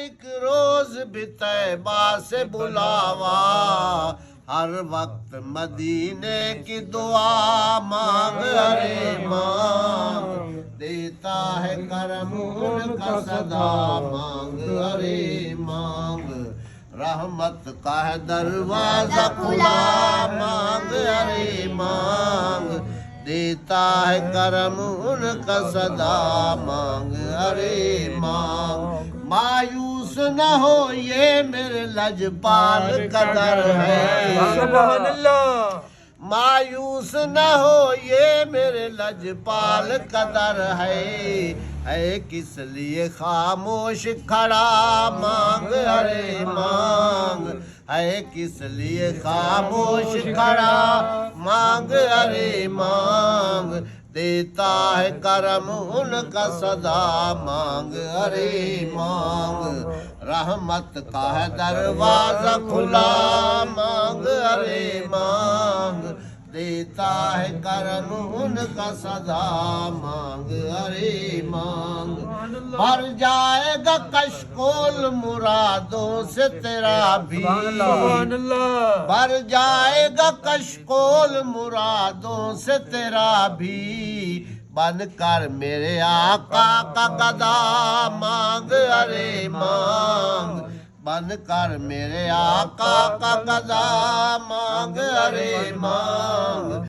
ایک روز بھی طیبہ سے بلاوا ہر وقت مدینے کی دعا مانگ ارے مانگ دیتا ہے کرم ان کا صدا مانگ ارے مانگ رحمت کا ہے دروازہ کھلا مانگ ارے مانگ دیتا ہے کرم ان کا صدا مانگ ارے مانگ مایوس نہ ہو یہ میرے لجپال قدر ہے سبحان اللہ مایوس نہ ہو یہ میرے لجپال قدر ہے کس لیے خاموش کھڑا مانگ ارے مانگ ہے کس لیے خاموش کھڑا مانگ ارے مانگ دیتا ہے کرم ان کا صدا مانگ ارے مانگ رحمت کا ہے دروازہ کھلا مانگ ارے مانگ دیتا ہے کرم ان کا صدا مانگ ارے مانگ بھر جائے گا کشکول مرادوں سے تیرا بھی سبحان اللہ بھر جائے گا کشکول مرادوں سے تیرا بھی بن کر میرے آقا کا گدا مانگ ارے مانگ بن کر میرے آقا کا گدا مانگ ارے مانگ